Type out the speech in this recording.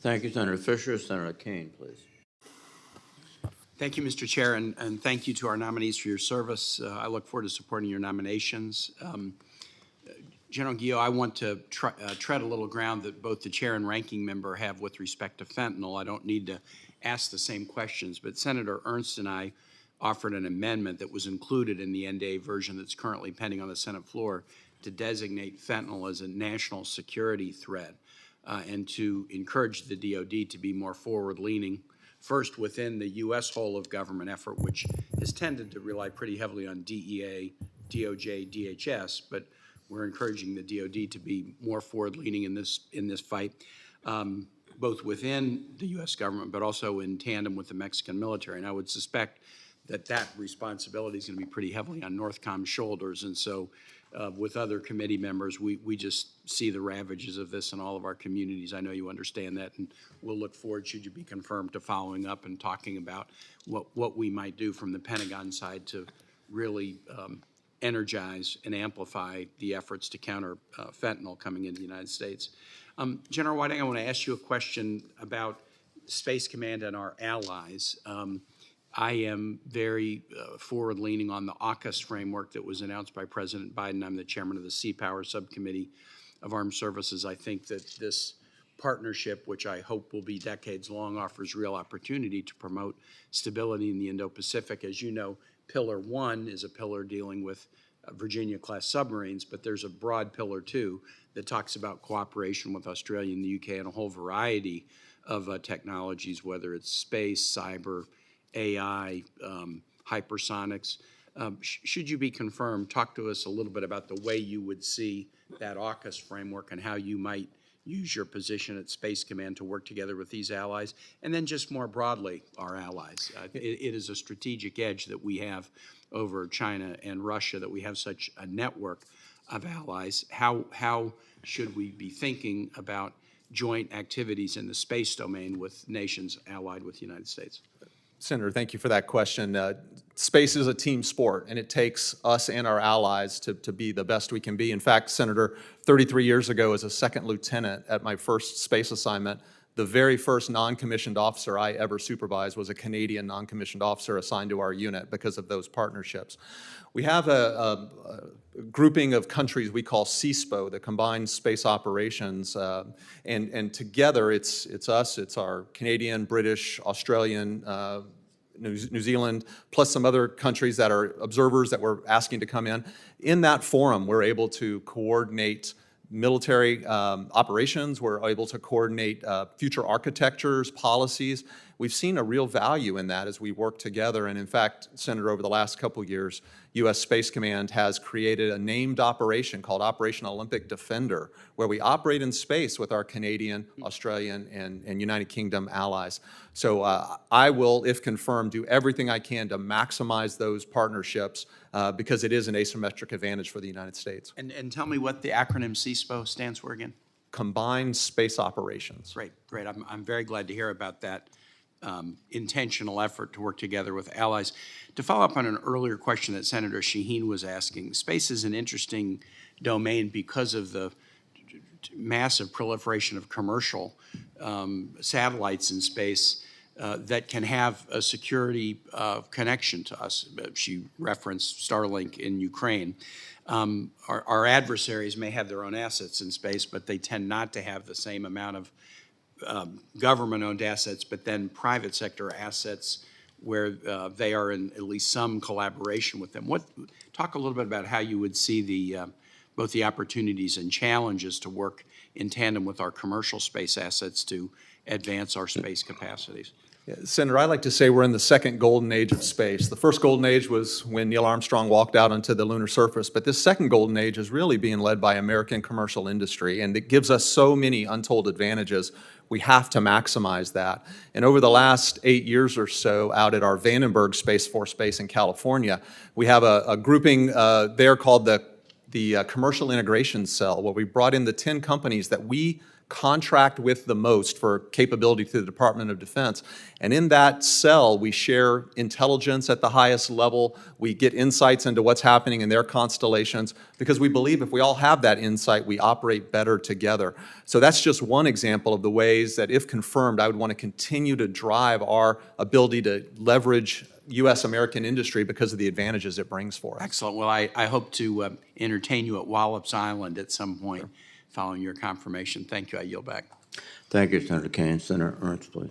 Thank you, Senator Fisher. Senator Kaine, please. Thank you, Mr. Chair, and thank you to our nominees for your service. I look forward to supporting your nominations. General Guillot, I want to tread a little ground that both the chair and ranking member have with respect to fentanyl. I don't need to ask the same questions, but Senator Ernst and I offered an amendment that was included in the NDA version that's currently pending on the Senate floor to designate fentanyl as a national security threat and to encourage the DOD to be more forward-leaning, first within the U.S. whole of government effort, which has tended to rely pretty heavily on DEA, DOJ, DHS, but we're encouraging the DOD to be more forward-leaning in this fight, both within the U.S. government, but also in tandem with the Mexican military. And I would suspect that that responsibility is going to be pretty heavily on NORTHCOM's shoulders. And so with other committee members, we just see the ravages of this in all of our communities. I know you understand that, and we'll look forward, should you be confirmed, to following up and talking about what we might do from the Pentagon side to really energize and amplify the efforts to counter fentanyl coming into the United States. General Whiting, I want to ask you a question about Space Command and our allies. I am very forward-leaning on the AUKUS framework that was announced by President Biden. I'm the chairman of the Sea Power Subcommittee of Armed Services. I think that this partnership, which I hope will be decades-long, offers real opportunity to promote stability in the Indo-Pacific. As you know, Pillar 1 is a pillar dealing with Virginia-class submarines, but there's a broad Pillar 2 that talks about cooperation with Australia and the UK and a whole variety of technologies, whether it's space, cyber, AI, hypersonics. Should you be confirmed, talk to us a little bit about the way you would see that AUKUS framework and how you might use your position at Space Command to work together with these allies, and then just more broadly, our allies. It is a strategic edge that we have over China and Russia, that we have such a network of allies. How should we be thinking about joint activities in the space domain with nations allied with the United States? Senator, thank you for that question. Space is a team sport, and it takes us and our allies to be the best we can be. In fact, Senator, 33 years ago as a second lieutenant at my first space assignment, the very first non-commissioned officer I ever supervised was a Canadian non-commissioned officer assigned to our unit because of those partnerships. We have a grouping of countries we call CSPO, the Combined Space Operations, and together it's us, it's our Canadian, British, Australian, New Zealand, plus some other countries that are observers that we're asking to come in. In that forum, we're able to coordinate military operations. We're able to coordinate future architectures, policies. We've seen a real value in that as we work together. And in fact, Senator, over the last couple of years, U.S. Space Command has created a named operation called Operation Olympic Defender, where we operate in space with our Canadian, Australian, and United Kingdom allies. So I will, if confirmed, do everything I can to maximize those partnerships because it is an asymmetric advantage for the United States. And tell me what the acronym CSPO stands for again. Combined Space Operations. Great. I'm very glad to hear about that intentional effort to work together with allies. To follow up on an earlier question that Senator Shaheen was asking, space is an interesting domain because of the massive proliferation of commercial satellites in space that can have a security connection to us. She referenced Starlink in Ukraine. Our adversaries may have their own assets in space, but they tend not to have the same amount of government-owned assets, but then private sector assets where they are in at least some collaboration with them. Talk a little bit about how you would see both the opportunities and challenges to work in tandem with our commercial space assets to advance our space capacities. Yeah, Senator, I like to say we're in the second golden age of space. The first golden age was when Neil Armstrong walked out onto the lunar surface, but this second golden age is really being led by American commercial industry, and it gives us so many untold advantages. We have to maximize that. And over the last 8 years or so out at our Vandenberg Space Force Base in California, we have a grouping there called the Commercial Integration Cell, where we brought in the 10 companies that we contract with the most for capability through the Department of Defense. And in that cell, we share intelligence at the highest level. We get insights into what's happening in their constellations because we believe if we all have that insight, we operate better together. So that's just one example of the ways that, if confirmed, I would want to continue to drive our ability to leverage U.S. American industry because of the advantages it brings for us. Excellent. Well, I hope to entertain you at Wallops Island at some point following your confirmation. Thank you. I yield back. Thank you, Senator Kaine. Senator Ernst, please.